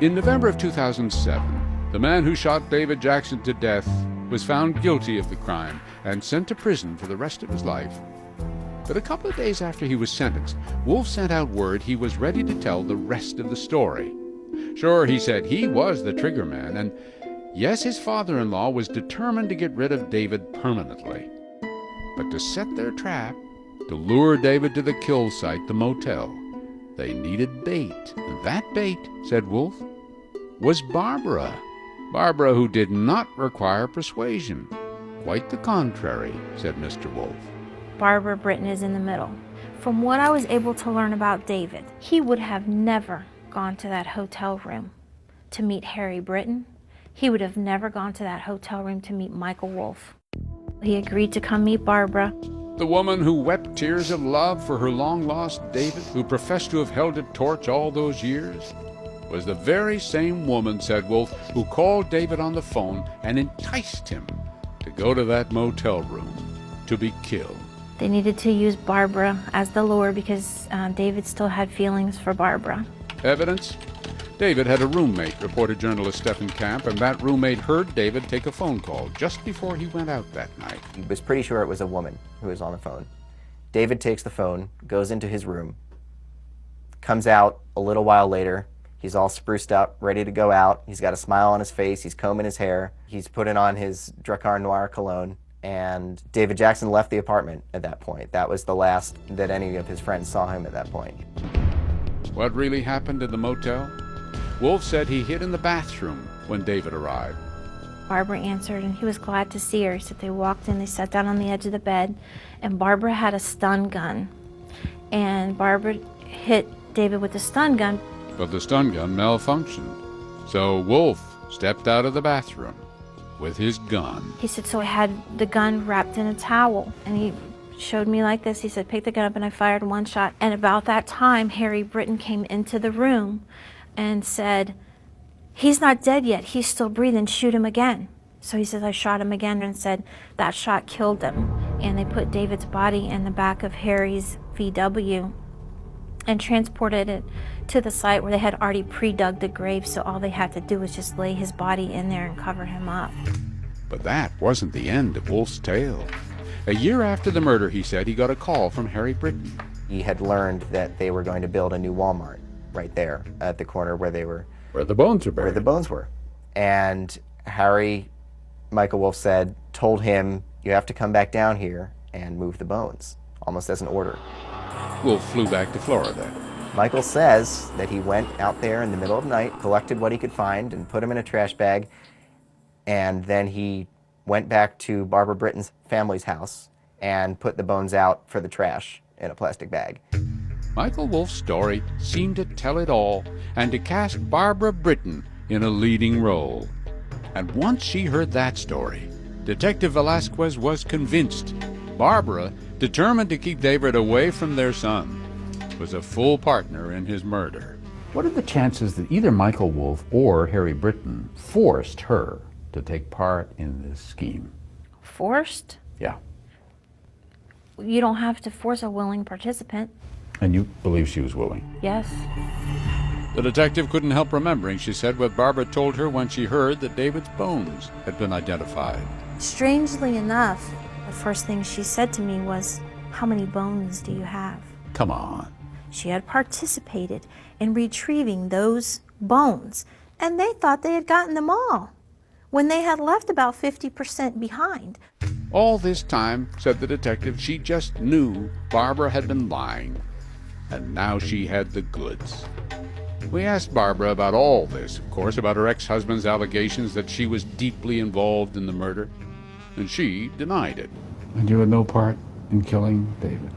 In November of 2007, the man who shot David Jackson to death was found guilty of the crime and sent to prison for the rest of his life. But a couple of days after he was sentenced, Wolf sent out word he was ready to tell the rest of the story. Sure, he said he was the trigger man, and yes, his father-in-law was determined to get rid of David permanently. But to set their trap, to lure David to the kill site, the motel, they needed bait. And that bait, said Wolf, was Barbara. Barbara, who did not require persuasion. Quite the contrary, said Mr. Wolf. Barbara Britton is in the middle. From what I was able to learn about David, he would have never gone to that hotel room to meet Harry Britton. He would have never gone to that hotel room to meet Michael Wolf. He agreed to come meet Barbara. The woman who wept tears of love for her long-lost David, who professed to have held a torch all those years, was the very same woman, said Wolf, who called David on the phone and enticed him to go to that motel room to be killed. They needed to use Barbara as the lure because David still had feelings for Barbara. Evidence? David had a roommate, reported journalist Stephen Camp, and that roommate heard David take a phone call just before he went out that night. He was pretty sure it was a woman who was on the phone. David takes the phone, goes into his room, comes out a little while later. He's all spruced up, ready to go out. He's got a smile on his face. He's combing his hair. He's putting on his Drakkar Noir cologne. And David Jackson left the apartment at that point. That was the last that any of his friends saw him at that point. What really happened in the motel? Wolf said he hid in the bathroom when David arrived. Barbara answered, and he was glad to see her. He said they walked in, they sat down on the edge of the bed, and Barbara had a stun gun. And Barbara hit David with the stun gun. But the stun gun malfunctioned. So Wolf stepped out of the bathroom with his gun. He said, so I had the gun wrapped in a towel, and he showed me like this. He said, pick the gun up, and I fired one shot. And about that time, Harry Britton came into the room and said, he's not dead yet, he's still breathing, shoot him again. So he says, I shot him again, and said that shot killed him. And they put David's body in the back of Harry's VW and transported it to the site where they had already pre-dug the grave, so all they had to do was just lay his body in there and cover him up. But that wasn't the end of Wolf's tale. A year after the murder, he said, he got a call from Harry Britton. He had learned that they were going to build a new Walmart right there at the corner where they were. Where the bones were buried. Where the bones were. And Harry, Michael Wolf said, told him, you have to come back down here and move the bones, almost as an order. Wolf flew back to Florida. Michael says that he went out there in the middle of the night, collected what he could find, and put them in a trash bag, and then he went back to Barbara Britton's family's house and put the bones out for the trash in a plastic bag. Michael Wolf's story seemed to tell it all and to cast Barbara Britton in a leading role. And once she heard that story, Detective Velasquez was convinced Barbara, determined to keep David away from their son, was a full partner in his murder. What are the chances that either Michael Wolf or Harry Britton forced her to take part in this scheme? Forced? Yeah. You don't have to force a willing participant. And you believe she was willing? Yes. The detective couldn't help remembering, she said, what Barbara told her when she heard that David's bones had been identified. Strangely enough, the first thing she said to me was, how many bones do you have? Come on. She had participated in retrieving those bones, and they thought they had gotten them all, when they had left about 50% behind. All this time, said the detective, she just knew Barbara had been lying, and now she had the goods. We asked Barbara about all this, of course, about her ex-husband's allegations that she was deeply involved in the murder, and she denied it. And you had no part in killing David?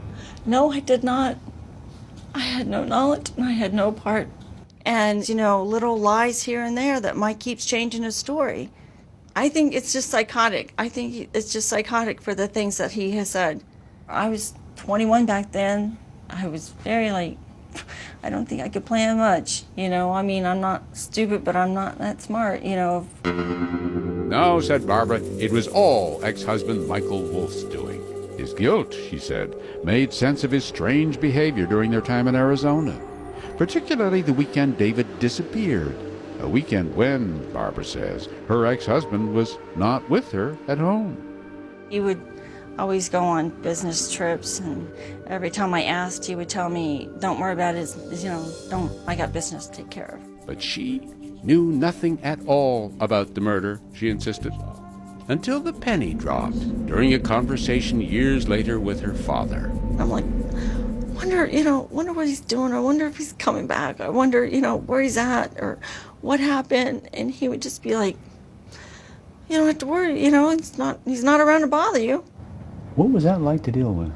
No, I did not. I had no knowledge and I had no part. And, little lies here and there that Mike keeps changing his story. I think it's just psychotic. I think it's just psychotic for the things that he has said. I was 21 back then. I was very I don't think I could plan much, I'm not stupid, but I'm not that smart, No, said Barbara, it was all ex-husband Michael Wolf's doing. His guilt, she said, made sense of his strange behavior during their time in Arizona, particularly the weekend David disappeared. A weekend when, Barbara says, her ex-husband was not with her at home. He would always go on business trips, and every time I asked, he would tell me, don't worry about it, I got business to take care of. But she knew nothing at all about the murder, she insisted, until the penny dropped during a conversation years later with her father. I'm like, wonder what he's doing. I wonder if he's coming back. I wonder, where he's at or what happened. And he would just be like, you don't have to worry, he's not around to bother you. What was that like to deal with?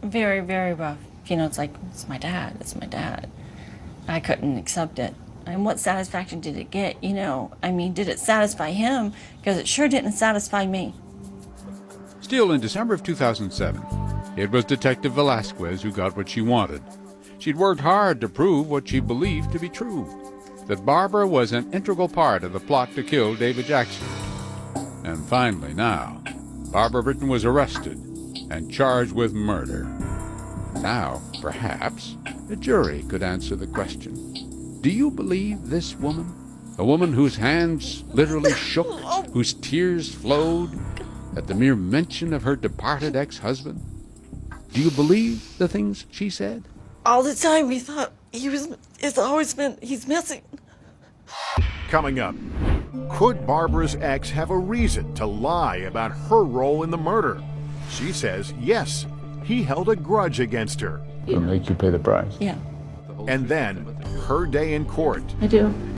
Very, very rough. It's like, it's my dad. I couldn't accept it. And what satisfaction did it get, did it satisfy him? Because it sure didn't satisfy me. Still, in December of 2007, it was Detective Velasquez who got what she wanted. She'd worked hard to prove what she believed to be true, that Barbara was an integral part of the plot to kill David Jackson. And finally now, Barbara Britton was arrested and charged with murder. Now, perhaps, a jury could answer the question. Do you believe this woman? A woman whose hands literally shook, whose tears flowed at the mere mention of her departed ex-husband? Do you believe the things she said? All the time we thought he's missing. Coming up, could Barbara's ex have a reason to lie about her role in the murder? She says yes, he held a grudge against her. It'll make you pay the price. Yeah, And then, her day in court. I do.